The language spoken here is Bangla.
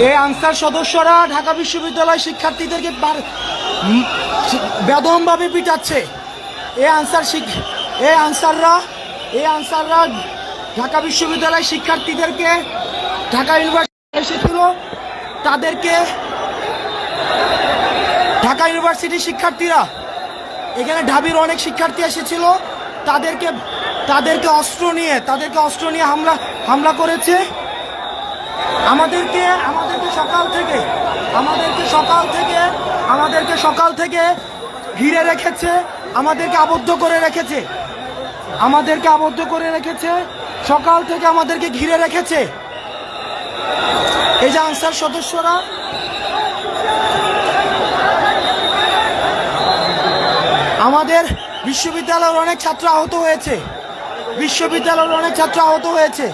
এই আনসার সদস্যরা ঢাকা বিশ্ববিদ্যালয় শিক্ষার্থীদেরকে বেদমভাবে পিটাচ্ছে। এই আনসাররা ঢাকা বিশ্ববিদ্যালয় শিক্ষার্থীদেরকে, ঢাকা ইউনিভার্সিটি এসেছিল তাদেরকে, ঢাকা ইউনিভার্সিটির শিক্ষার্থীরা, এখানে ঢাবির অনেক শিক্ষার্থী এসেছিল, তাদেরকে অস্ত্র নিয়ে হামলা করেছে। আমাদেরকে সকাল থেকে ঘিরে রেখেছে, আমাদেরকে আবদ্ধ করে রেখেছে, সকাল থেকে আমাদেরকে ঘিরে রেখেছে। এই যে আনসার সদস্যরা, আমাদের বিশ্ববিদ্যালয়ের অনেক ছাত্র আহত হয়েছে।